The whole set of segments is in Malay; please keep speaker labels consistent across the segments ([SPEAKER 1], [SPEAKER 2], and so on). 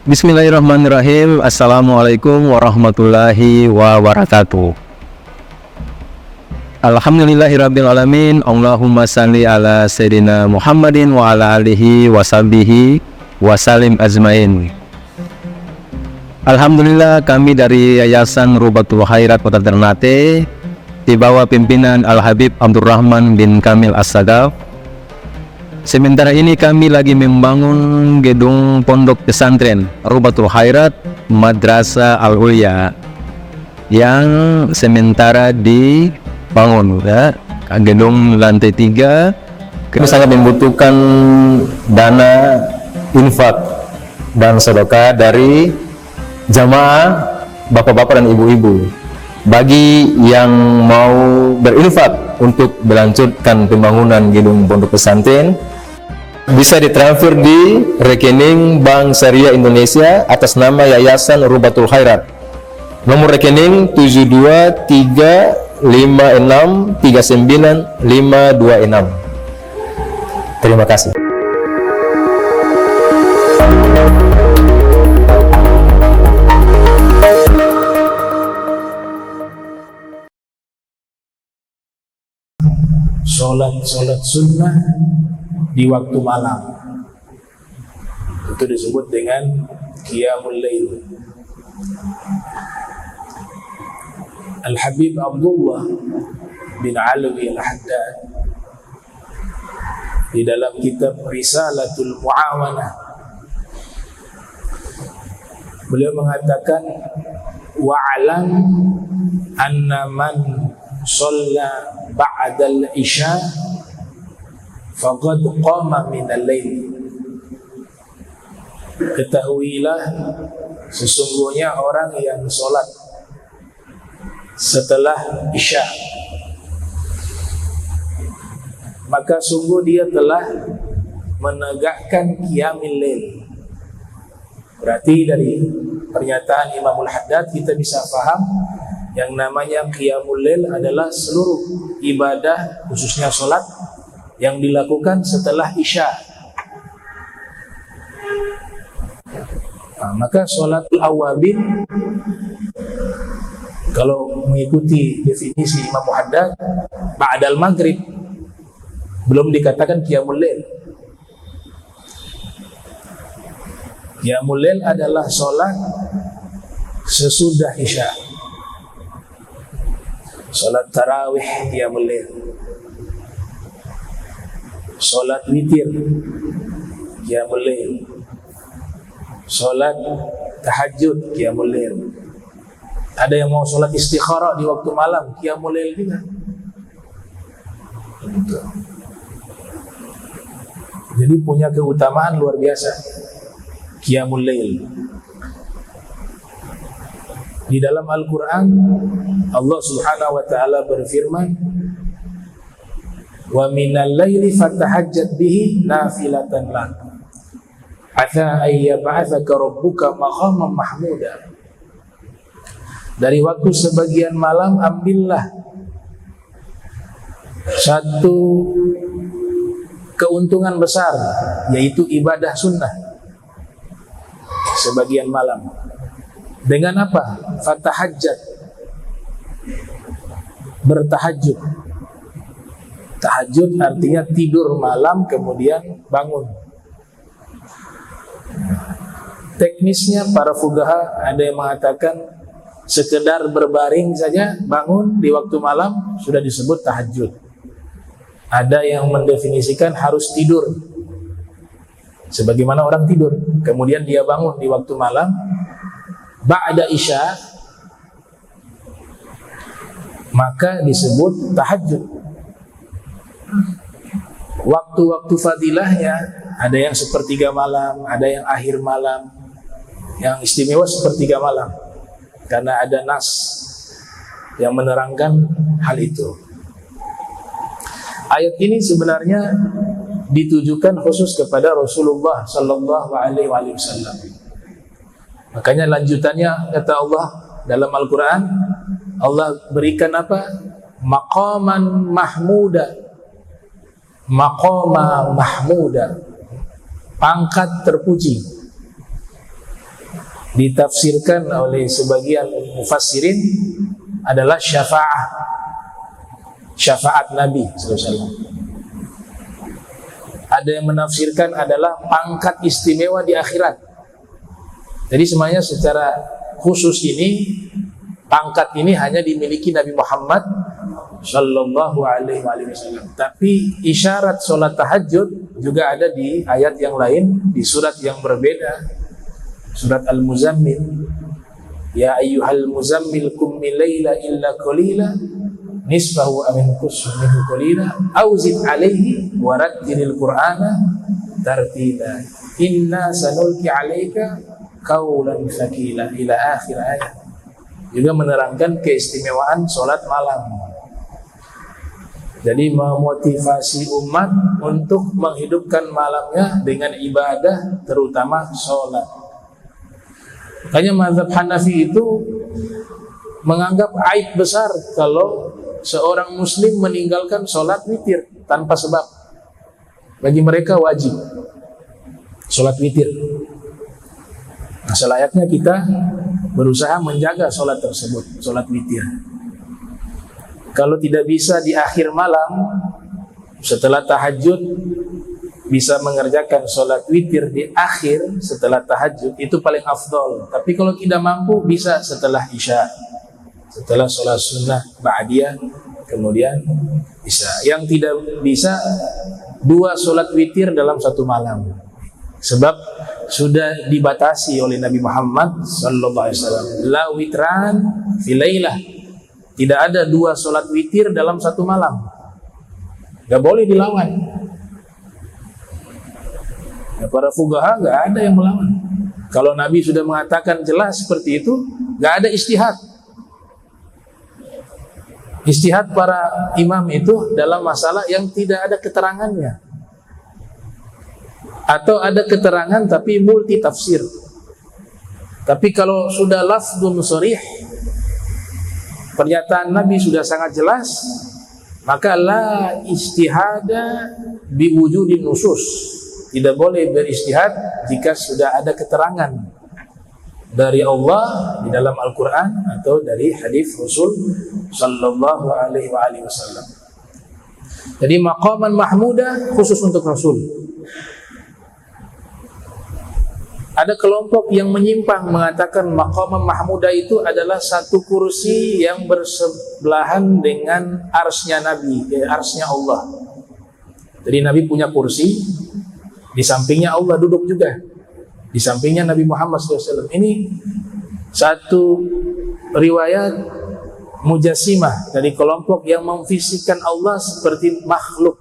[SPEAKER 1] Bismillahirrahmanirrahim. Assalamualaikum warahmatullahi wabarakatuh. Alhamdulillahirrabbilalamin. Allahumma salli ala Sayyidina Muhammadin wa ala alihi wa sahbihi wa salim ajmain. Alhamdulillah, kami dari Yayasan Rubatul Khairat Kota Ternate di bawah pimpinan Al-Habib Abdurrahman bin Kamil As-Sagaf. Sementara ini kami lagi membangun gedung pondok pesantren Rubatul Khairat Madrasah Al-Ulya yang sementara dibangun, ya. Gedung lantai 3. Kami sangat membutuhkan dana infak dan sedekah dari jamaah bapak-bapak dan ibu-ibu. Bagi yang mau berinfak untuk melanjutkan pembangunan gedung pondok pesantren, bisa ditransfer di rekening Bank Syariah Indonesia atas nama Yayasan Rubatul Khairat. Nomor rekening 72356395526. Terima kasih.
[SPEAKER 2] Sholat sunnah di waktu malam itu disebut dengan qiyamul lail. Al-Habib Abdullah bin Alawi Al-Haddad di dalam kitab Risalatul Mu'awanah, beliau mengatakan wa'alam anna man shalla ba'dal isya faqad qama minal lail. Ketahuilah, sesungguhnya orang yang sholat setelah isya, maka sungguh dia telah menegakkan qiyamul lail. Berarti dari pernyataan Imamul Haddad kita bisa paham yang namanya qiyamul lail adalah seluruh ibadah, khususnya sholat yang dilakukan setelah isya. Nah, maka sholatul awabin, kalau mengikuti definisi Imam Haddad, ba'dal maghrib, belum dikatakan qiyamul lail. Qiyamul lail adalah sholat sesudah isya. Sholat tarawih qiyamul lail, sholat witir qiyamul lail, sholat tahajud qiyamul lail. Ada yang mau sholat istikharah di waktu malam qiyamul lail juga. Jadi punya keutamaan luar biasa qiyamul lail. Di dalam Al-Quran Allah Subhanahu wa ta'ala berfirman, wa minal laili fatahajjat bihi nafilatan lak asa ayyab'atsaka rabbuka maqaman mahmuda. Dari waktu sebagian malam ambillah satu keuntungan besar, yaitu ibadah sunnah sebagian malam. Dengan apa? Fatahajjat, bertahajud. Tahajud artinya tidur malam kemudian bangun. Teknisnya para fuqaha ada yang mengatakan sekedar berbaring saja bangun di waktu malam sudah disebut tahajud. Ada yang mendefinisikan harus tidur sebagaimana orang tidur, kemudian dia bangun di waktu malam ba'da isya, maka disebut tahajud. Waktu-waktu fadilahnya ada yang sepertiga malam, ada yang akhir malam. Yang istimewa sepertiga malam karena ada nas yang menerangkan hal itu. Ayat ini sebenarnya ditujukan khusus kepada Rasulullah sallallahu alaihi wasallam. Makanya lanjutannya kata Allah dalam Al-Quran, Allah berikan apa? Maqaman mahmuda. Maqama mahmuda, pangkat terpuji. ditafsirkan oleh sebagian mufassirin adalah syafaat Nabi SAW. Ada yang menafsirkan adalah pangkat istimewa di akhirat. Jadi semuanya secara khusus ini, pangkat ini hanya dimiliki Nabi Muhammad Sallallahu Alaihi Wasallam. Tapi isyarat sholat tahajud juga ada di ayat yang lain, di surat yang berbeda, surat Al-Muzammil. Ya ayyuhal muzammil qum min laila illa qalila nisfahu aw inqus minhu qalila aw zid alaihi warattilil qur'ana tartila inna sanulqi alaika qaulan tsaqila ila akhir ayat. Juga menerangkan keistimewaan sholat malam. Jadi memotivasi umat untuk menghidupkan malamnya dengan ibadah, terutama sholat. Makanya mazhab Hanafi itu menganggap aib besar kalau seorang muslim meninggalkan sholat witir tanpa sebab. Bagi mereka wajib sholat witir. Nah, selayaknya kita berusaha menjaga sholat tersebut, sholat witir. Kalau tidak bisa di akhir malam, setelah tahajud, bisa mengerjakan sholat witir di akhir setelah tahajud, itu paling afdol. Tapi kalau tidak mampu, bisa setelah isya, setelah sholat sunnah ba'diyah, kemudian isya. Yang tidak bisa, 2 sholat witir dalam satu malam. Sebab sudah dibatasi oleh Nabi Muhammad sallallahu alaihi wasallam. La witran fi lailah. Tidak ada 2 sholat witir dalam satu malam. Gak boleh dilawan. Ya, para fuqaha gak ada yang melawan. Kalau Nabi sudah mengatakan jelas seperti itu, gak ada istihad. Istihad para imam itu dalam masalah yang tidak ada keterangannya, atau ada keterangan tapi multi tafsir. Tapi kalau sudah lafdun sharih, pernyataan Nabi sudah sangat jelas, maka la istihada biwujudin nusus. Tidak boleh beristihad jika sudah ada keterangan dari Allah di dalam Al-Quran atau dari hadis Rasul sallallahu alaihi wasallam. Jadi maqaman mahmudah khusus untuk Rasul. Ada kelompok yang menyimpang mengatakan maqaman mahmudah itu adalah satu kursi yang bersebelahan dengan arsy-nya Nabi, arsy-nya Allah. Jadi Nabi punya kursi, di sampingnya Allah duduk juga, di sampingnya Nabi Muhammad SAW. Ini satu riwayat mujassimah dari kelompok yang memfisikkan Allah seperti makhluk.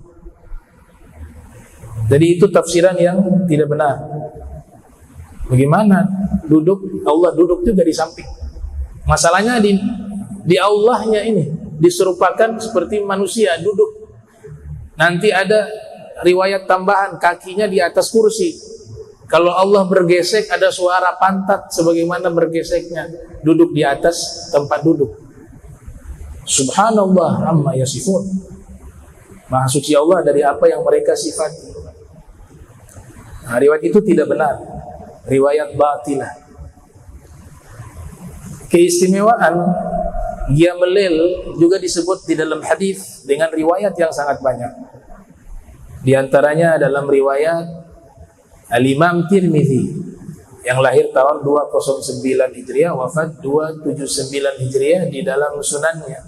[SPEAKER 2] Jadi itu tafsiran yang tidak benar. Bagaimana duduk, Allah duduk juga di samping. Masalahnya di Allahnya ini diserupakan seperti manusia duduk. Nanti ada riwayat tambahan, kakinya di atas kursi. Kalau Allah bergesek, ada suara pantat sebagaimana bergeseknya duduk di atas tempat duduk. Subhanallah amma yasifun. Maha suci Allah dari apa yang mereka sifati. Nah, riwayat itu tidak benar, riwayat batilah. Keistimewaan Qiyamul Lail juga disebut di dalam hadis dengan riwayat yang sangat banyak. Di antaranya dalam riwayat Al-Imam Tirmidzi yang lahir tahun 209 Hijriah, wafat 279 Hijriah, di dalam sunannya.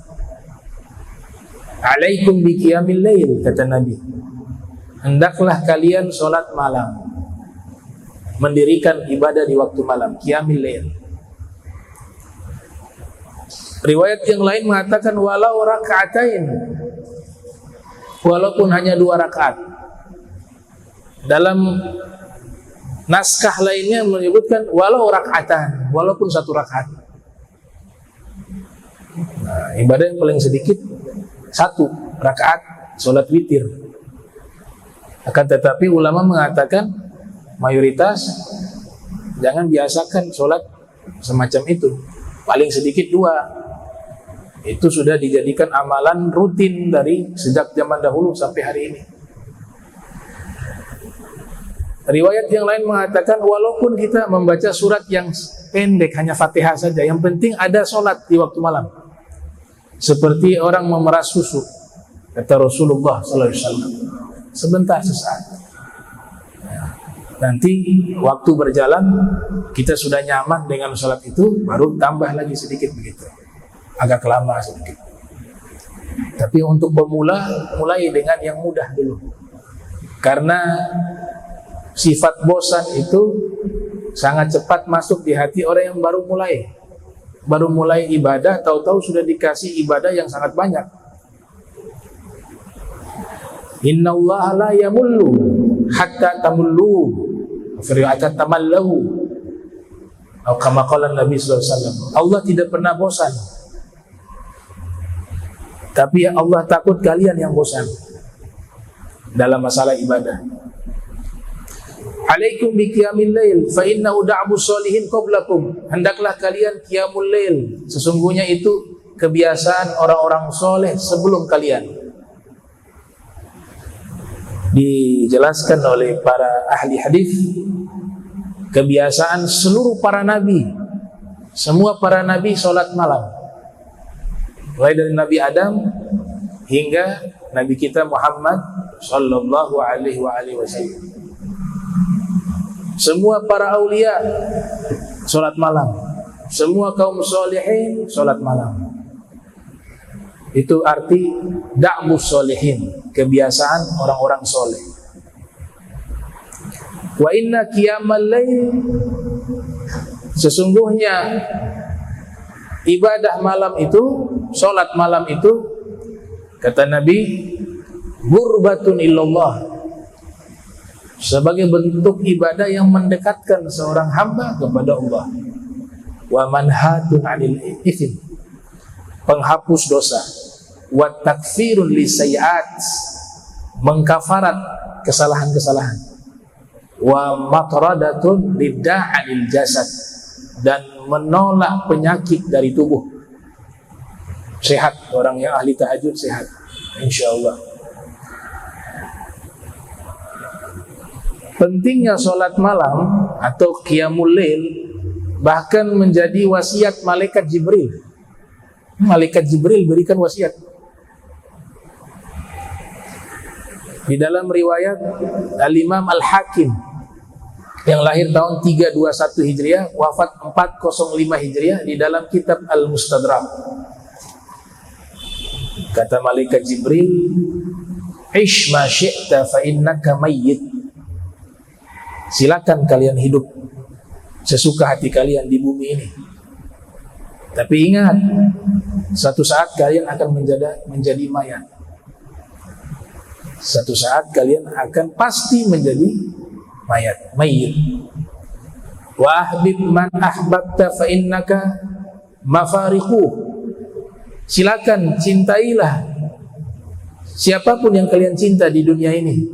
[SPEAKER 2] Alaikum bi qiyamil lail, kata Nabi. Hendaklah kalian sholat malam, mendirikan ibadah di waktu malam, qiyamil lail. Riwayat yang lain mengatakan walau raka'atain, walaupun hanya 2 rakaat. Dalam naskah lainnya menyebutkan walau raka'atan, walaupun 1 rakaat. Nah, ibadah yang paling sedikit 1 rakaat sholat witir. Akan tetapi ulama mengatakan mayoritas jangan biasakan sholat semacam itu. Paling sedikit 2. Itu sudah dijadikan amalan rutin dari sejak zaman dahulu sampai hari ini. Riwayat yang lain mengatakan walaupun kita membaca surat yang pendek, hanya Fatihah saja, yang penting ada sholat di waktu malam. Seperti orang memeras susu, kata Rasulullah SAW, sebentar sesaat. Nanti waktu berjalan, kita sudah nyaman dengan sholat itu, baru tambah lagi sedikit begitu, agak lama sedikit. Tapi untuk pemula, mulai dengan yang mudah dulu, karena sifat bosan itu sangat cepat masuk di hati orang yang baru mulai ibadah, tahu-tahu sudah dikasih ibadah yang sangat banyak. Innallaha la yamullu hatta tamullu hatta tamallu, atau kama qala Nabi sallallahu alaihi wasallam. Allah tidak pernah bosan, tapi Allah takut kalian yang bosan dalam masalah ibadah. Alaikum bi qiyamil lail fa innahu da'bu sholihin qablakum. Hendaklah kalian qiyamul lail, sesungguhnya itu kebiasaan orang-orang soleh sebelum kalian. Dijelaskan oleh para ahli hadis, kebiasaan seluruh para nabi, semua para nabi sholat malam, mulai dari Nabi Adam hingga Nabi kita Muhammad sallallahu alaihi wasallam. Semua para aulia sholat malam, semua kaum sholihin sholat malam. Itu arti da'bus sholihin, kebiasaan orang-orang soleh. Wa inna qiyamal lail, sesungguhnya ibadah malam itu, sholat malam itu, kata Nabi, qurbatun illallah, sebagai bentuk ibadah yang mendekatkan seorang hamba kepada Allah. Wa manhatun 'anil itsm, penghapus dosa. Wa takfirun lisayyi'at, mengkafarat kesalahan-kesalahan. Wa matradatun lidda'anil jasad, dan menolak penyakit dari tubuh. Sehat, orang yang ahli tahajud sehat, insyaallah. Pentingnya sholat malam atau qiyamul lail bahkan menjadi wasiat malaikat Jibril. Malaikat Jibril berikan wasiat. Di dalam riwayat Al-Imam Al-Hakim yang lahir tahun 321 Hijriah, wafat 405 Hijriah, di dalam kitab Al-Mustadrak, kata malaikat Jibril, "Ish ma syi'ta fa innaka mayyit." Silakan kalian hidup sesuka hati kalian di bumi ini, tapi ingat, satu saat kalian akan menjadi mayat. Satu saat kalian akan pasti menjadi mayyit. Wa ahbib man ahbabta fa innaka mafariquh. Silakan cintailah siapapun yang kalian cinta di dunia ini,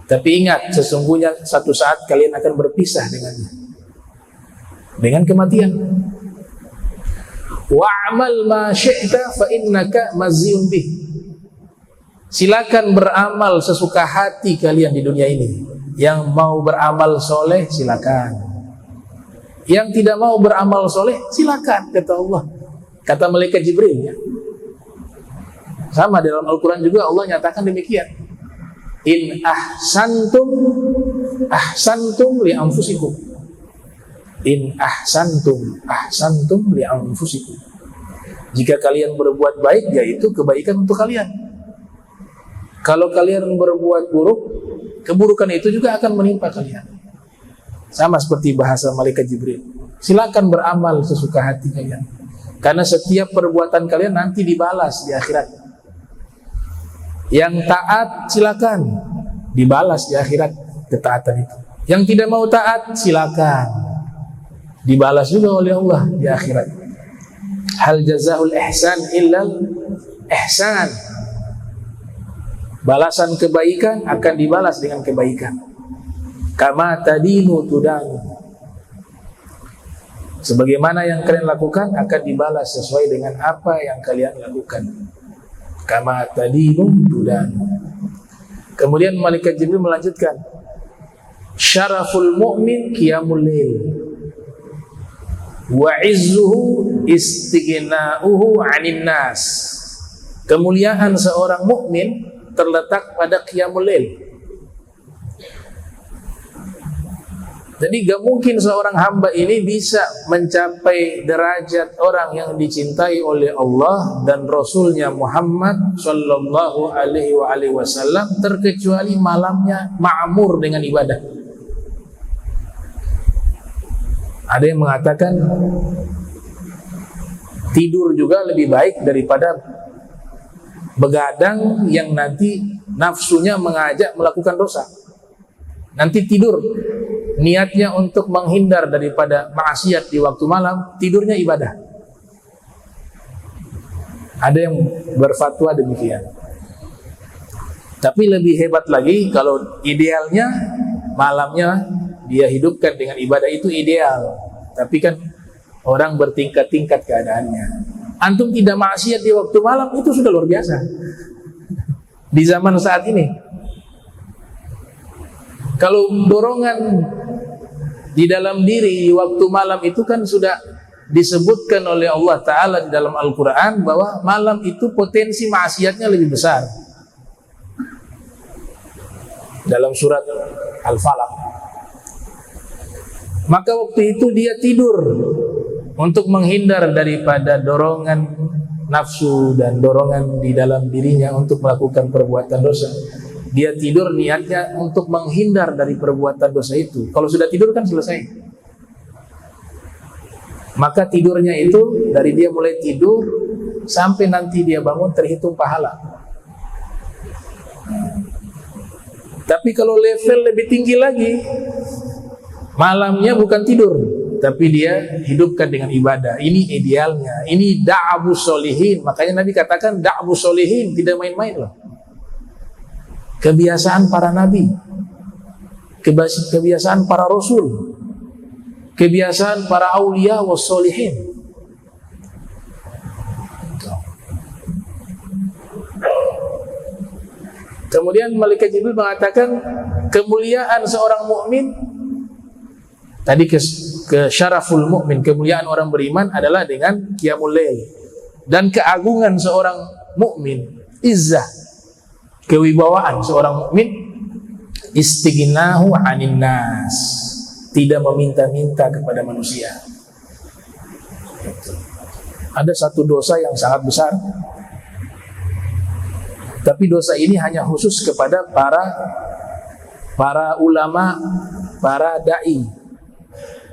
[SPEAKER 2] tapi ingat, sesungguhnya satu saat kalian akan berpisah dengannya, dengan kematian. Wa'amal ma syi'ta fa innaka mazyun bih. Silakan beramal sesuka hati kalian di dunia ini. Yang mau beramal soleh silakan, yang tidak mau beramal soleh silakan, kata Allah, kata malaikat Jibril ya. Sama dalam Al-Quran juga Allah nyatakan demikian. In ahsantum li anfusikum. In ahsantum li anfusikum. Jika kalian berbuat baik, yaitu kebaikan untuk kalian. Kalau kalian berbuat buruk, keburukan itu juga akan menimpa kalian. Sama seperti bahasa malaikat Jibril. Silakan beramal sesuka hati kalian, karena setiap perbuatan kalian nanti dibalas di akhirat. Yang taat silakan, dibalas di akhirat ketaatan itu. Yang tidak mau taat silakan, dibalas juga oleh Allah di akhirat. Hal jazaul ihsan illal ihsan. Balasan kebaikan akan dibalas dengan kebaikan. Kama tadinu tudanu. Sebagaimana yang kalian lakukan akan dibalas sesuai dengan apa yang kalian lakukan. Kama tadinu tudanu. Kemudian malaikat Jibril melanjutkan, Syaraful mu'min qiyamul lail wa izzuhu istighna'uhu 'anil nas. Kemuliaan seorang mukmin terletak pada qiyamul lail. Jadi gak mungkin seorang hamba ini bisa mencapai derajat orang yang dicintai oleh Allah dan Rasulnya Muhammad Sallallahu Alaihi Wasallam terkecuali malamnya ma'mur dengan ibadah. Ada yang mengatakan tidur juga lebih baik daripada begadang yang nanti nafsunya mengajak melakukan dosa. Nanti tidur niatnya untuk menghindar daripada maksiat di waktu malam, tidurnya ibadah. Ada yang berfatwa demikian. Tapi lebih hebat lagi kalau idealnya malamnya dia hidupkan dengan ibadah, itu ideal. Tapi kan orang bertingkat-tingkat keadaannya. Antum tidak maksiat di waktu malam itu sudah luar biasa di zaman saat ini. Kalau dorongan di dalam diri di waktu malam itu kan sudah disebutkan oleh Allah Ta'ala di dalam Al-Quran bahwa malam itu potensi maksiatnya lebih besar. Dalam surat Al-Falaq. Maka waktu itu dia tidur untuk menghindar daripada dorongan nafsu dan dorongan di dalam dirinya untuk melakukan perbuatan dosa. Dia tidur niatnya untuk menghindar dari perbuatan dosa itu. Kalau sudah tidur kan selesai. Maka tidurnya itu dari dia mulai tidur sampai nanti dia bangun terhitung pahala. Tapi kalau level lebih tinggi lagi, malamnya bukan tidur, tapi dia hidupkan dengan ibadah. Ini idealnya. Ini da'abus solihin. Makanya Nabi katakan da'abus solihin, tidak main-main loh. Kebiasaan para nabi, kebiasaan para rasul, kebiasaan para aulia was solihin. Kemudian Malaikat Jibril mengatakan kemuliaan seorang mukmin tadi ke syaraful mukmin, kemuliaan orang beriman adalah dengan qiyamul lail, dan keagungan seorang mukmin, izzah, kewibawaan seorang mukmin, istighnahu 'anil nas, tidak meminta-minta kepada manusia. Ada satu dosa yang sangat besar, tapi dosa ini hanya khusus kepada para ulama, para dai.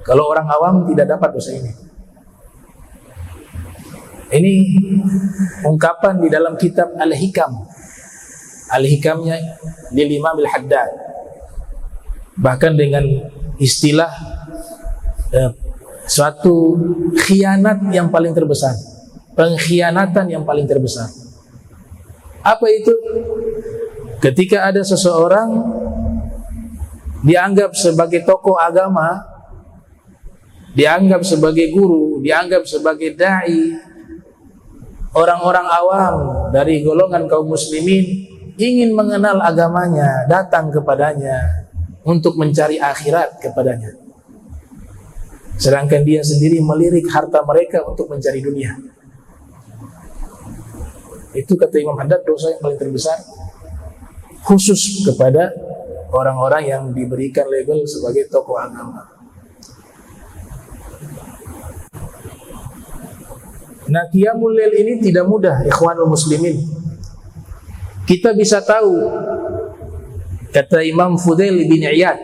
[SPEAKER 2] Kalau orang awam tidak dapat dosa ini. Ini ungkapan di dalam kitab Al-Hikam. Al-Hikamnya lil Imam Al-Haddad. Bahkan dengan istilah suatu khianat yang paling terbesar, pengkhianatan yang paling terbesar. Apa itu? Ketika ada seseorang dianggap sebagai tokoh agama, dianggap sebagai guru, dianggap sebagai dai, orang-orang awam dari golongan kaum muslimin ingin mengenal agamanya, datang kepadanya untuk mencari akhirat kepadanya. Sedangkan dia sendiri melirik harta mereka untuk mencari dunia. Itu kata Imam Haddad dosa yang paling terbesar, khusus kepada orang-orang yang diberikan label sebagai tokoh agama. Nah, qiyamul lail ini tidak mudah, ikhwanul muslimin. Kita bisa tahu, kata Imam Fudail bin Iyad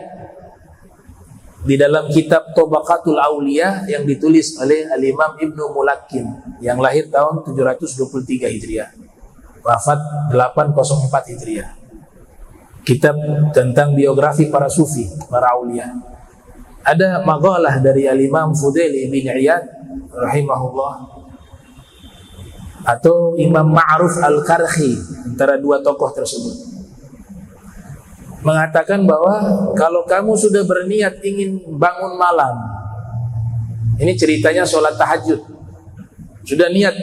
[SPEAKER 2] di dalam kitab Tabaqatul Auliya yang ditulis oleh Al-Imam Ibnu Mulakkin yang lahir tahun 723 Hijriah, wafat 804 Hijriah. Kitab tentang biografi para sufi, para aulia. Ada maqalah dari Al-Imam Fudail bin Iyad rahimahullah, atau Imam Ma'ruf Al-Karhi, antara dua tokoh tersebut, mengatakan bahwa kalau kamu sudah berniat ingin bangun malam, ini ceritanya sholat tahajud, sudah niat,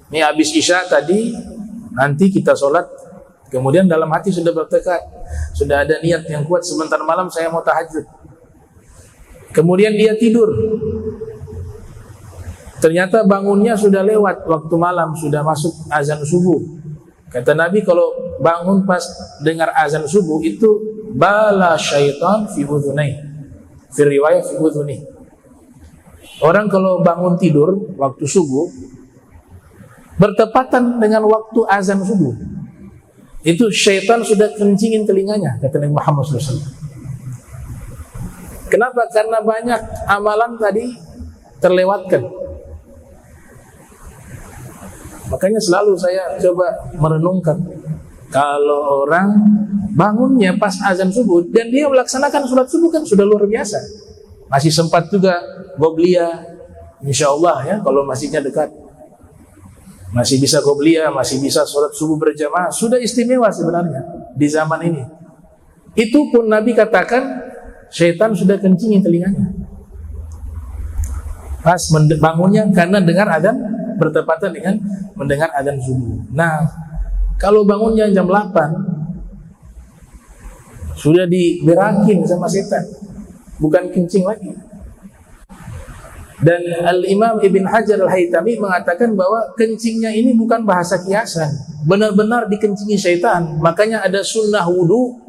[SPEAKER 2] ini habis isya tadi, nanti kita sholat Kemudian dalam hati sudah bertekad, sudah ada niat yang kuat, sebentar malam saya mau tahajud. Kemudian dia tidur. Ternyata bangunnya sudah lewat waktu malam, sudah masuk azan subuh. Kata Nabi, kalau bangun pas dengar azan subuh itu bala syaitan fi udhunai. Fi riwayat fi udhuni. Orang kalau bangun tidur waktu subuh bertepatan dengan waktu azan subuh, itu syaitan sudah kencingin telinganya, kata Nabi Muhammad SAW. Kenapa? Karena banyak amalan tadi terlewatkan. Makanya selalu saya coba merenungkan, kalau orang bangunnya pas azan subuh dan dia melaksanakan sholat subuh kan sudah luar biasa. Masih sempat juga gobliyah, insya Allah ya, kalau masjidnya dekat. Masih bisa qobliyah, masih bisa sholat subuh berjamaah, sudah istimewa sebenarnya di zaman ini. Itu pun Nabi katakan syaitan sudah kencingin telinganya pas bangunnya, karena dengar adzan bertepatan dengan mendengar adzan subuh. Nah, kalau bangunnya jam 8 sudah diberakin sama setan, bukan kencing lagi. Dan Al-Imam Ibn Hajar Al-Haytami mengatakan bahwa kencingnya ini bukan bahasa kiasan, benar-benar dikencingi syaitan. Makanya ada sunnah wudu,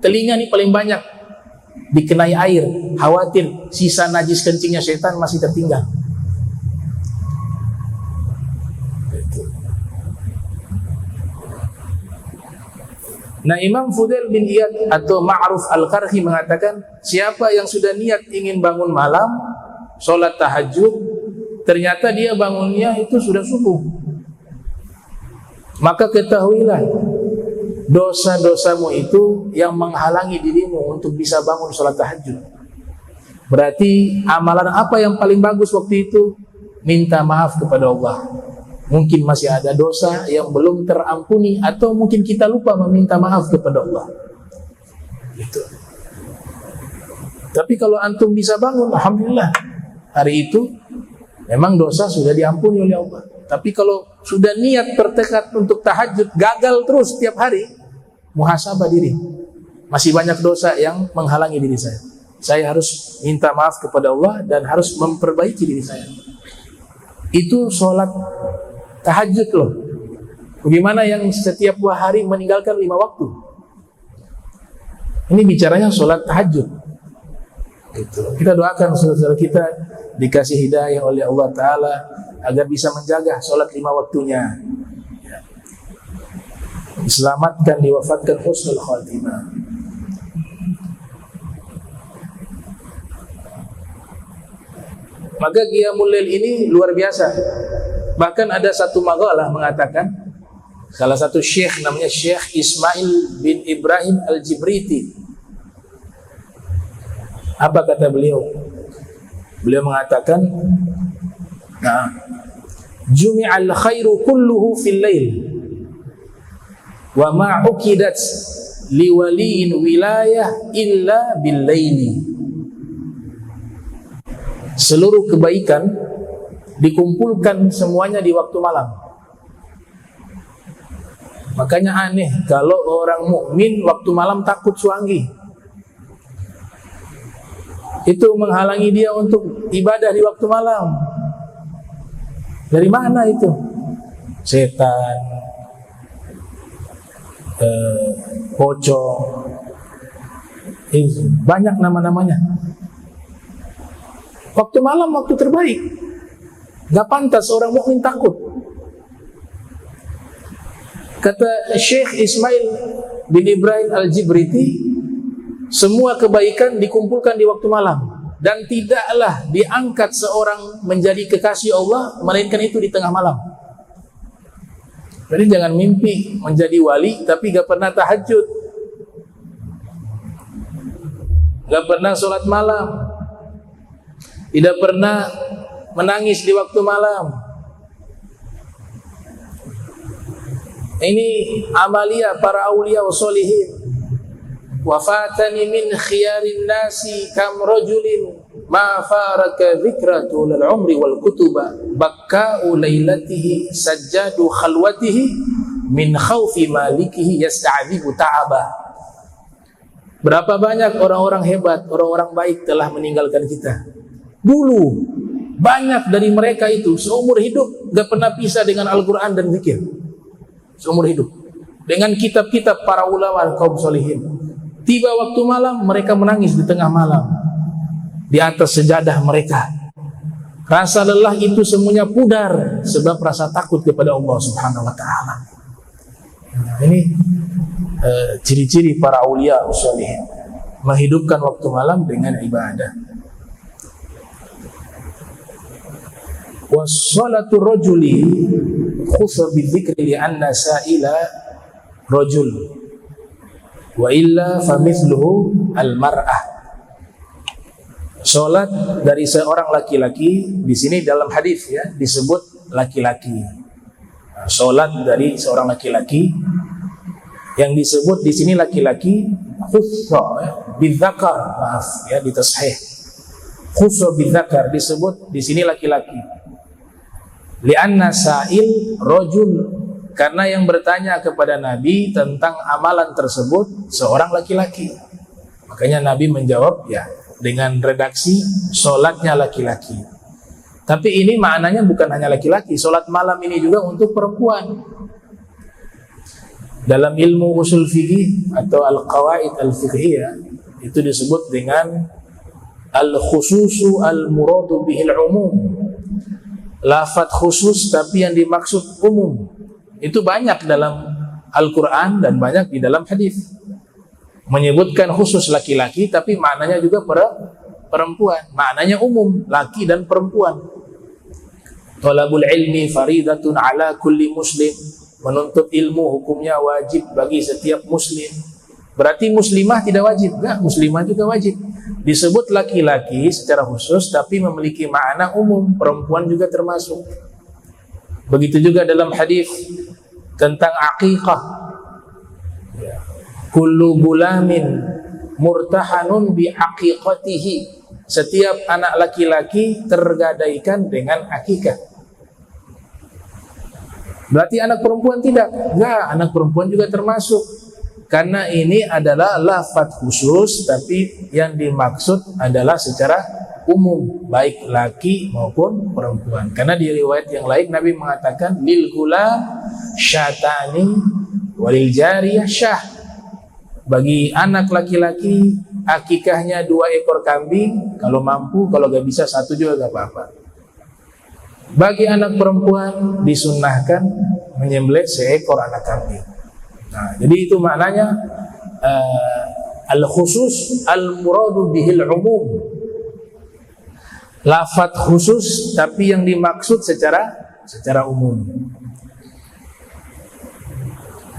[SPEAKER 2] telinga ini paling banyak dikenai air, khawatir sisa najis kencingnya syaitan masih tertinggal. Nah, Imam Fudail bin Iyad atau Ma'ruf Al-Qarhi mengatakan, siapa yang sudah niat ingin bangun malam sholat tahajud, ternyata dia bangunnya itu sudah subuh, maka ketahuilah dosa-dosamu itu yang menghalangi dirimu untuk bisa bangun sholat tahajud. Berarti amalan apa yang paling bagus waktu itu? Minta maaf kepada Allah. Mungkin masih ada dosa yang belum terampuni, atau mungkin kita lupa meminta maaf kepada Allah. Gitu. Tapi kalau antum bisa bangun, alhamdulillah, hari itu memang dosa sudah diampuni oleh Allah. Tapi kalau sudah niat bertekad untuk tahajud, gagal terus setiap hari, muhasabah diri. Masih banyak dosa yang menghalangi diri saya. Saya harus minta maaf kepada Allah dan harus memperbaiki diri saya. Itu sholat tahajud loh. Bagaimana yang setiap hari meninggalkan 5 waktu? Ini bicaranya sholat tahajud. Gitu. Kita doakan saudara-saudara kita dikasih hidayah oleh Allah Ta'ala agar bisa menjaga sholat 5 waktunya, diselamatkan, diwafatkan husnul khatimah. Maka Qiyamul Lail ini luar biasa. Bahkan ada satu maqalah mengatakan, salah satu syekh namanya Syekh Ismail bin Ibrahim Al-Jibriti. Apa kata beliau? Beliau mengatakan, nah, jumi'al khairu kulluhu fil lail wa ma uqidat liwaliyin wilayah illa bil laili. Seluruh kebaikan dikumpulkan semuanya di waktu malam. Makanya aneh kalau orang mukmin waktu malam takut suangi. Itu menghalangi dia untuk ibadah di waktu malam. Dari mana itu? Setan, pocong, banyak nama-namanya. Waktu malam waktu terbaik. Gak pantas orang mukmin takut. Kata Syekh Ismail bin Ibrahim Al-Jibriti, semua kebaikan dikumpulkan di waktu malam, dan tidaklah diangkat seorang menjadi kekasih Allah melainkan itu di tengah malam. Jadi jangan mimpi menjadi wali tapi gak pernah tahajud, gak pernah sholat malam, tidak pernah menangis di waktu malam. Ini amalia para aulia wa sholihin. Wafatani min khiyarin nasi kam rajulin ma faraka dzikra tulal umri wal kutuba bakka'u lailatihi sajjadu khalwatihi min khaufi malikihi yasta'dzibu ta'aba. Berapa banyak orang-orang hebat, orang-orang baik telah meninggalkan kita. Dulu banyak dari mereka itu seumur hidup gak pernah pisah dengan Al-Quran dan zikir. Seumur hidup dengan kitab-kitab para ulama kaum solihin. Tiba waktu malam mereka menangis di tengah malam di atas sejadah mereka. Rasa lelah itu semuanya pudar sebab rasa takut kepada Allah Subhanahu wa taala. Nah, ini ciri-ciri para aulia sholihin, menghidupkan waktu malam dengan ibadah. Wassalatu rajuli khussa bidzikri li anna sa'ila rajul wa illa famithluhu al-mar'ah. Salat dari seorang laki-laki di sini dalam hadis ya disebut laki-laki. Nah, salat dari seorang laki-laki yang disebut di sini laki-laki khussa ya, bidzakar, maaf ya ditashih. Khussa bidzakar disebut di sini laki-laki. Li'anna sa'il rajul, karena yang bertanya kepada Nabi tentang amalan tersebut seorang laki-laki. Makanya Nabi menjawab ya dengan redaksi solatnya laki-laki. Tapi ini maknanya bukan hanya laki-laki. Solat malam ini juga untuk perempuan. Dalam ilmu usul fikih atau al-qawaid al-fiqhiyah itu disebut dengan al-khususu al-muradu bihil umum. Lafaz khusus tapi yang dimaksud umum. Itu banyak dalam Al-Quran dan banyak di dalam hadis. Menyebutkan khusus laki-laki tapi maknanya juga perempuan. Maknanya umum, laki dan perempuan. Talabul ilmi faridatun ala kulli muslim. Menuntut ilmu hukumnya wajib bagi setiap muslim. Berarti muslimah tidak wajib? Enggak, muslimah juga wajib. Disebut laki-laki secara khusus tapi memiliki makna umum, perempuan juga termasuk. Begitu juga dalam hadis tentang aqiqah. Kullu gulamin murtahanun bi aqiqatihi. Setiap anak laki-laki tergadaikan dengan akikah. Berarti anak perempuan tidak? Enggak, anak perempuan juga termasuk. Karena ini adalah lafaz khusus tapi yang dimaksud adalah secara umum, baik laki maupun perempuan. Karena di riwayat yang lain Nabi mengatakan lil gulam syatani walil jariyah syah. Bagi anak laki-laki akikahnya 2 ekor kambing kalau mampu, kalau gak bisa 1 juga gak apa-apa. Bagi anak perempuan disunnahkan menyembelih 1 ekor anak kambing. Nah, jadi itu maknanya al-khusus al-muradu bihil umum. Lafaz khusus tapi yang dimaksud secara umum.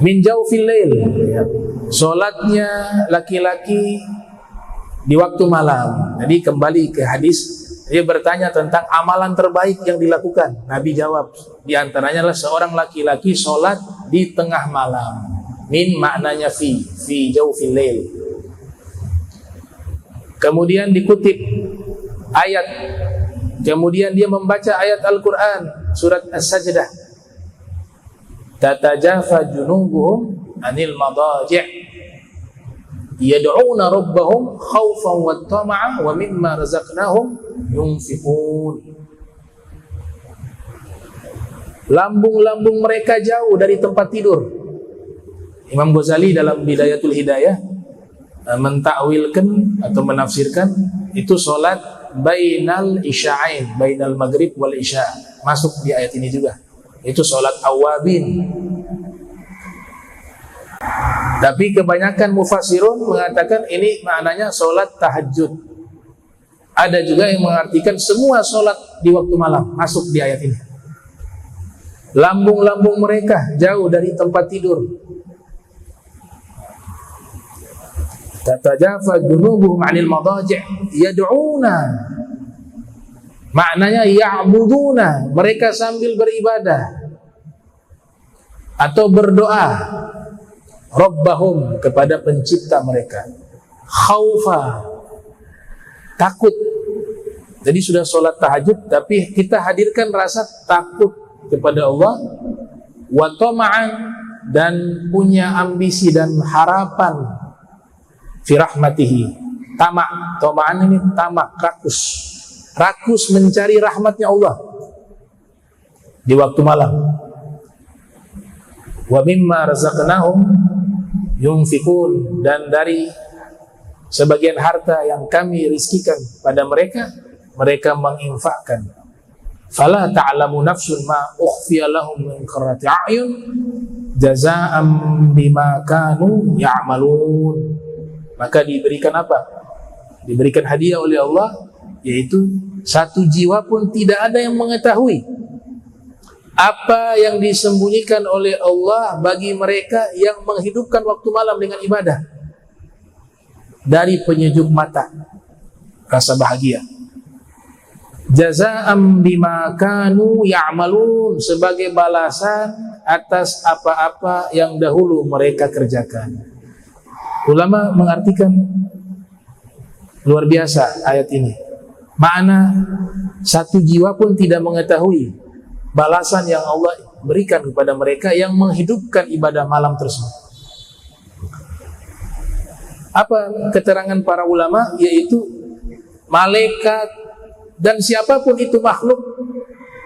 [SPEAKER 2] Min jawfil lail, ya. Salatnya laki-laki di waktu malam. Jadi kembali ke hadis, dia bertanya tentang amalan terbaik yang dilakukan. Nabi jawab, di antaranya adalah seorang laki-laki salat di tengah malam. Min maknanya fi jawfil lail. Kemudian dikutip ayat. Kemudian dia membaca ayat Al-Quran surat As-Sajdah. Tatajafa junubuhum anil madaji' yad'una rabbahum khaufan wa tama'a wa mimma razaqnahum yunfiqun. Lambung-lambung mereka jauh dari tempat tidur. Imam Ghazali dalam Bidayatul Hidayah mentakwilkan atau menafsirkan itu salat bainal isya'ain, bainal maghrib wal isya. Masuk di ayat ini juga. Itu salat awabin. Tapi kebanyakan mufassirun mengatakan ini maknanya salat tahajud. Ada juga yang mengartikan semua salat di waktu malam masuk di ayat ini. Lambung-lambung mereka jauh dari tempat tidur. Tatajafa junubuhum 'anil madaji' yad'una. Maknanya ya'buduna, mereka sambil beribadah atau berdoa Rabbahum, kepada pencipta mereka. Khaufa, takut. Jadi sudah sholat tahajud tapi kita hadirkan rasa takut kepada Allah. Wa tama'an, dan punya ambisi dan harapan fi rahmatihi. Tamak, toma'an ini tamak, rakus mencari rahmatnya Allah di waktu malam. Wa mimma razaqnahum yunfikun, dan dari sebagian harta yang kami rizkikan pada mereka, mereka menginfakkan. Fala ta'lamu nafsun ma ukhfiya lahum min qurrati a'yun jazaa'an bima kanu ya'malun. Maka diberikan apa? Diberikan hadiah oleh Allah, yaitu satu jiwa pun tidak ada yang mengetahui apa yang disembunyikan oleh Allah bagi mereka yang menghidupkan waktu malam dengan ibadah. Dari penyejuk mata, rasa bahagia. Jazaa'an bima kanu ya'malun, sebagai balasan atas apa-apa yang dahulu mereka kerjakan. Ulama mengartikan luar biasa ayat ini. Makna satu jiwa pun tidak mengetahui balasan yang Allah berikan kepada mereka yang menghidupkan ibadah malam tersebut. Apa keterangan para ulama? Yaitu malaikat dan siapapun itu makhluk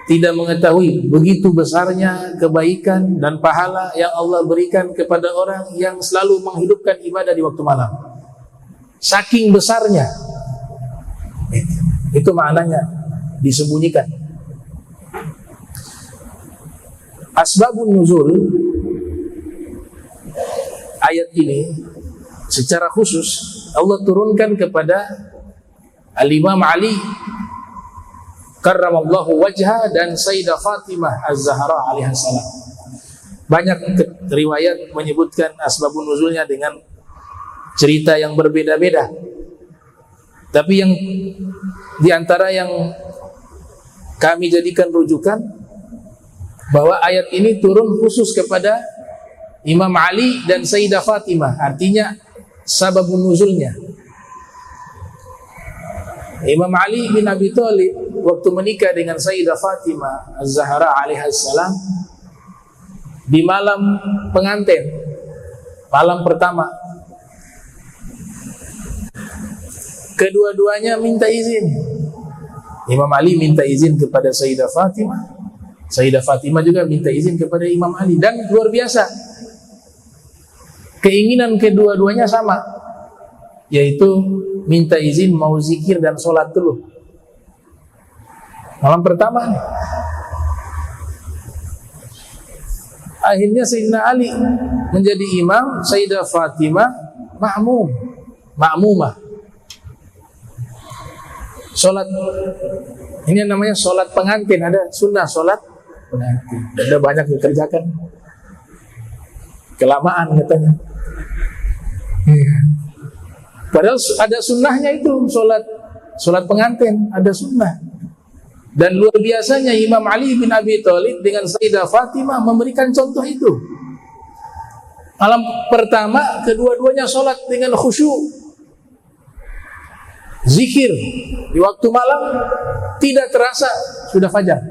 [SPEAKER 2] tidak mengetahui begitu besarnya kebaikan dan pahala yang Allah berikan kepada orang yang selalu menghidupkan ibadah di waktu malam. Saking besarnya, itu maknanya disembunyikan. Asbabun nuzul ayat ini secara khusus Allah turunkan kepada Al-Imam Ali karramallahu wajha dan Sayyidah Fatimah Az-Zahra alaihissalam. Banyak riwayat menyebutkan asbabun nuzulnya dengan cerita yang berbeda-beda. Tapi yang diantara yang kami jadikan rujukan, bahwa ayat ini turun khusus kepada Imam Ali dan Sayyidah Fatimah. Artinya sababun nuzulnya, Imam Ali bin Abi Thalib waktu menikah dengan Sayyidah Fatimah Az-Zahra alaihissalam di malam pengantin, malam pertama, kedua-duanya minta izin. Imam Ali minta izin kepada Sayyidah Fatimah, Sayyidah Fatimah juga minta izin kepada Imam Ali. Dan luar biasa, keinginan kedua-duanya sama, yaitu minta izin mau zikir dan sholat dulu malam pertama. Akhirnya Sayyidina Ali menjadi imam, Sayyidah Fatimah ma'mumah. Sholat ini namanya sholat pengantin. Ada sunnah sholat pengantin, ada banyak dikerjakan, kelamaan katanya. Padahal ada sunnahnya itu, sholat pengantin ada sunnah. Dan luar biasanya Imam Ali bin Abi Thalib dengan Sayyidah Fatimah memberikan contoh itu. Malam pertama kedua-duanya sholat dengan khusyuk, zikir di waktu malam, tidak terasa sudah fajar.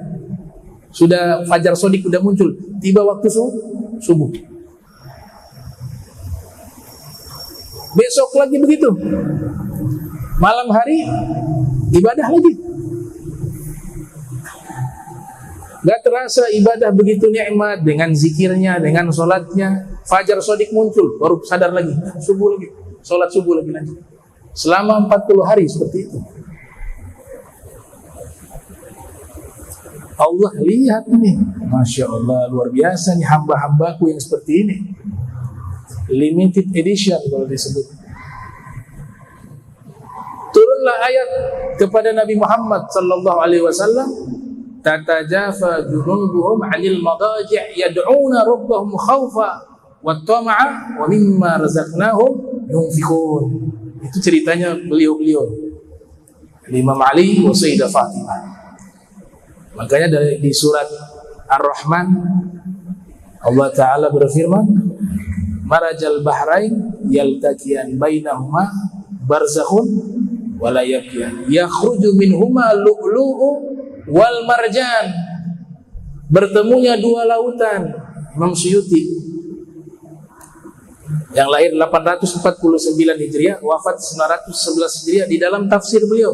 [SPEAKER 2] Sudah fajar sodik sudah muncul, tiba waktu subuh. Besok lagi begitu, malam hari ibadah lagi. Gak terasa ibadah begitu nikmat dengan zikirnya, dengan sholatnya. Fajar sodik muncul, baru sadar lagi, subuh lagi, sholat subuh lagi lanjut. Selama 40 hari seperti itu. Allah lihat ini, Masya Allah, luar biasa nih hamba-hambaku yang seperti ini. Limited edition kalau disebut. Turunlah ayat kepada Nabi Muhammad sallallahu alaihi wasallam, tatajafa junubuhum 'anil madaji' yad'una rabbahum khaufa wa tama'a wa mimma razaqnahum yunfikun. Itu ceritanya beliau-beliau, Imam Ali wa Sayyidah Fatimah. Makanya di surat Ar-Rahman Allah Ta'ala berfirman, marajal bahrain yaltaqiyan bainahuma barzakhun wala yabghiyan yakhruju minhuma lu'lu'u wal marjan. Bertemunya dua lautan. Imam Suyuti yang lahir 849 Hijriah, wafat 911 Hijriah. Di dalam tafsir beliau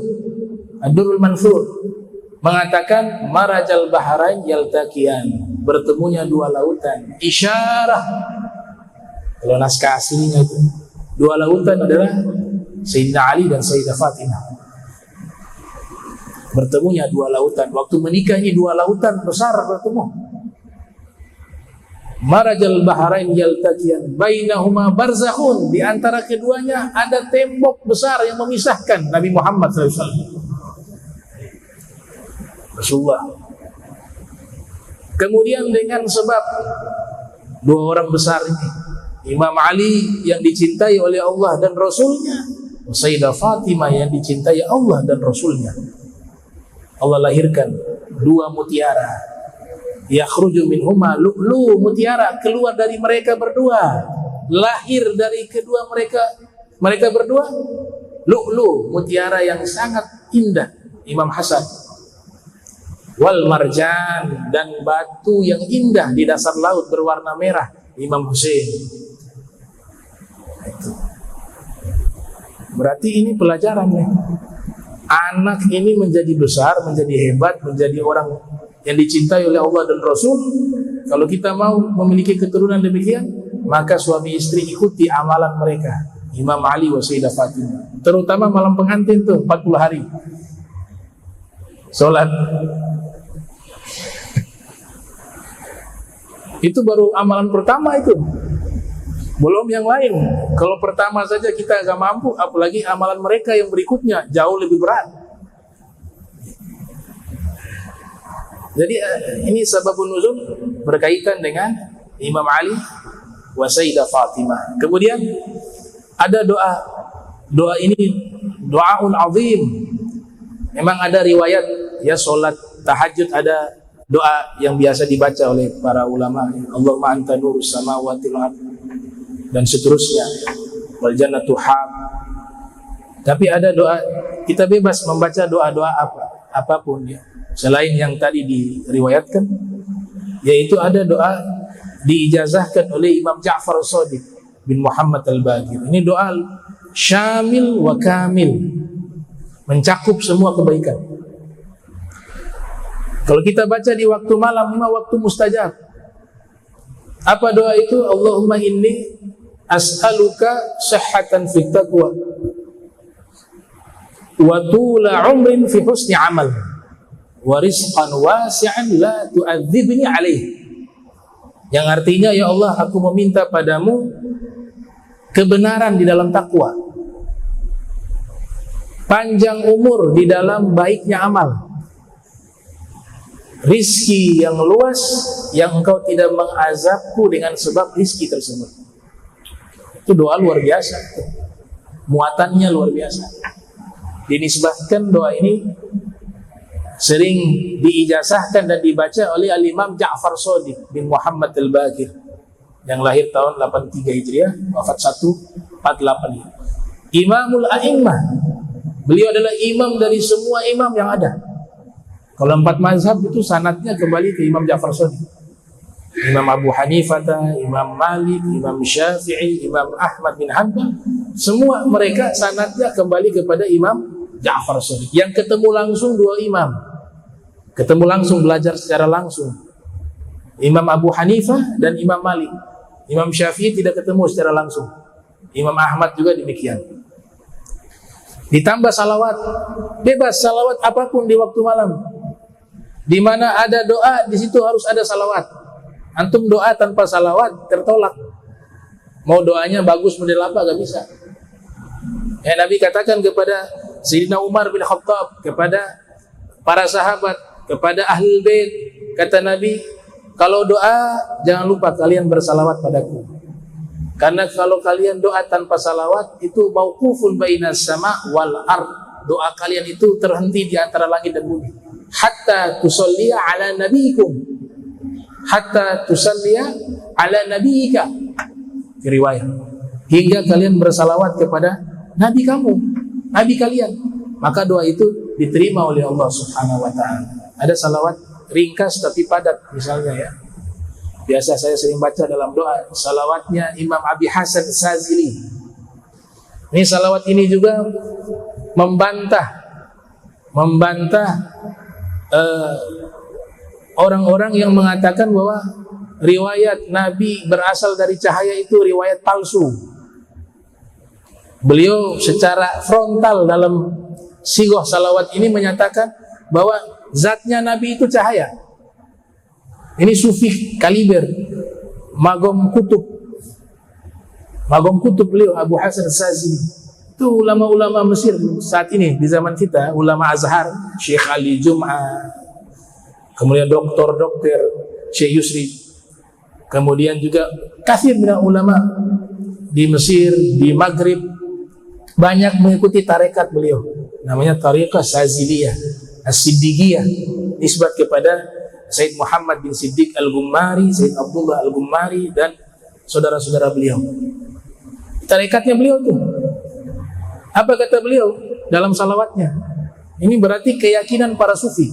[SPEAKER 2] Ad-Durrul Manthur mengatakan marajal baharain yaltaqiyan, bertemunya dua lautan. Isyarah, kalau naskah aslinya itu dua lautan adalah Sayyidina Ali dan Sayyidah Fatimah. Bertemunya dua lautan. Waktu menikah ini dua lautan besar bertemu. Marajal baharain yaltaqiyan bainahuma barzakhun, di antara keduanya ada tembok besar yang memisahkan Nabi Muhammad SAW. Rasulullah. Kemudian dengan sebab dua orang besar ini, Imam Ali yang dicintai oleh Allah dan Rasulnya, Sayyidah Fatimah yang dicintai Allah dan Rasulnya, Allah lahirkan dua mutiara. Yakhruju minhuma lu'lu, mutiara keluar dari mereka berdua. Lahir dari kedua mereka berdua lu'lu, mutiara yang sangat indah, Imam Hasan. Wal marjan, dan batu yang indah di dasar laut berwarna merah, Imam Hussein. Itu. Berarti ini pelajaran nih. Anak ini menjadi besar, menjadi hebat, menjadi orang yang dicintai oleh Allah dan Rasul. Kalau kita mau memiliki keturunan demikian, maka suami istri ikuti amalan mereka, Imam Ali wa Sayyidah Fatimah. Terutama malam pengantin tuh 40 hari sholat. Itu baru amalan pertama itu, belum yang lain. Kalau pertama saja kita agak mampu, apalagi amalan mereka yang berikutnya jauh lebih berat. Jadi ini sababun nuzul berkaitan dengan Imam Ali wa Sayyidah Fatimah. Kemudian ada doa ini doaun azim. Memang ada riwayat ya, solat tahajud ada doa yang biasa dibaca oleh para ulama, Allahumma anta nurus samawati wal ardh, dan seterusnya, wal jannatu hab. Tapi ada doa, kita bebas membaca doa-doa apapun ya, selain yang tadi diriwayatkan, yaitu ada doa diijazahkan oleh Imam Ja'far Shadiq bin Muhammad Al-Baqir. Ini doa syamil wa kamil, mencakup semua kebaikan. Kalau kita baca di waktu malam, memang waktu mustajab. Apa doa itu? Allahumma inni as'aluka sihhatan fit taqwa wa tula umrin fi husni amal wa rizqan wasi'an la tu'adzibni alaih. Yang artinya, ya Allah, aku meminta padamu kebenaran di dalam takwa, panjang umur di dalam baiknya amal, rizki yang luas yang engkau tidak mengazabku dengan sebab rizki tersebut. Itu doa luar biasa, muatannya luar biasa. Dinisbahkan doa ini sering diijazahkan dan dibaca oleh Al-Imam Ja'far Shadiq bin Muhammad Al-Baqir yang lahir tahun 83 Hijriah, wafat 148. Imamul A'immah, beliau adalah imam dari semua imam yang ada. Kalau 4 mazhab itu sanadnya kembali ke Imam Ja'far Shadiq. Imam Abu Hanifah, Imam Malik, Imam Syafi'i, Imam Ahmad bin Hanbal, semua mereka sanadnya kembali kepada Imam Ja'far Shadiq. Yang ketemu langsung 2 imam, ketemu langsung, belajar secara langsung, Imam Abu Hanifah dan Imam Malik. Imam Syafi'i tidak ketemu secara langsung, Imam Ahmad juga demikian. Ditambah salawat, bebas salawat apapun di waktu malam. Di mana ada doa, di situ harus ada salawat. Antum doa tanpa salawat tertolak. Mau doanya bagus model apa, gak bisa. Ya, Nabi katakan kepada Sayyidina Umar bin Khattab, kepada para sahabat, kepada ahlul bait, kata Nabi, kalau doa jangan lupa kalian bersalawat padaku. Karena kalau kalian doa tanpa salawat, itu mauqufun bainas sama wal ard. Doa kalian itu terhenti di antara langit dan bumi. Hatta tusalliya ala nabiikum, hatta tusalliya ala nabiika, riwayat, hingga kalian bersalawat kepada nabi kamu, nabi kalian, maka doa itu diterima oleh Allah Subhanahu wa ta'ala. Ada salawat ringkas tapi padat misalnya ya, biasa saya sering baca dalam doa, salawatnya Imam Abi Hasan Sazili. Ini salawat ini juga membantah orang-orang yang mengatakan bahwa riwayat Nabi berasal dari cahaya itu riwayat palsu. Beliau secara frontal dalam sighah salawat ini menyatakan bahwa zatnya Nabi itu cahaya. Ini sufi kaliber, magom kutub beliau Abu Hasan Sazili. Itu ulama-ulama Mesir saat ini di zaman kita, ulama Azhar, Syekh Ali Jum'ah, kemudian dokter Syekh Yusri, kemudian juga kathir minal ulama di Mesir, di Maghrib, banyak mengikuti tarekat beliau, namanya tarekat Saziliyah, As-Siddiqiyah, nisbat kepada Sayyid Muhammad bin Siddiq Al-Gummari, Sayyid Abdullah Al-Gummari, dan saudara-saudara beliau. Tarekatnya beliau tuh. Apa kata beliau dalam salawatnya? Ini berarti keyakinan para sufi.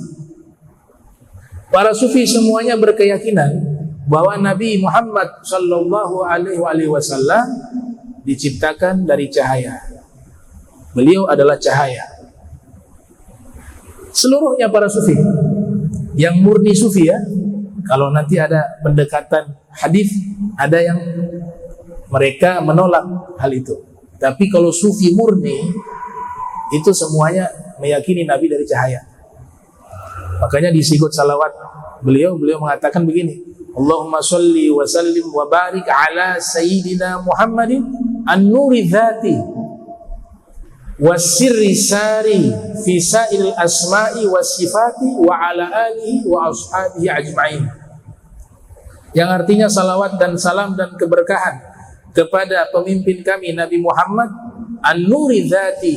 [SPEAKER 2] Para sufi semuanya berkeyakinan bahwa Nabi Muhammad sallallahu alaihi wasallam diciptakan dari cahaya. Beliau adalah cahaya. Seluruhnya para sufi yang murni sufi ya. Kalau nanti ada pendekatan hadis, ada yang mereka menolak hal itu. Tapi kalau sufi murni itu semuanya meyakini Nabi dari cahaya. Makanya di sigot salawat beliau mengatakan begini, Allahumma sholli wa sallim wa barik ala sayyidina Muhammadin an-nuri dhati was-sirri sari fi sa'il asma'i was-sifati wa ala alihi wa ashabihi ajma'in. Yang artinya salawat dan salam dan keberkahan kepada pemimpin kami Nabi Muhammad an-nuri dhati,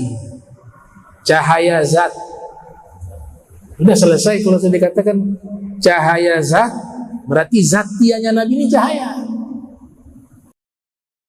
[SPEAKER 2] cahaya zat. Sudah selesai kalau sudah dikatakan cahaya zat, berarti zatianya Nabi ini cahaya.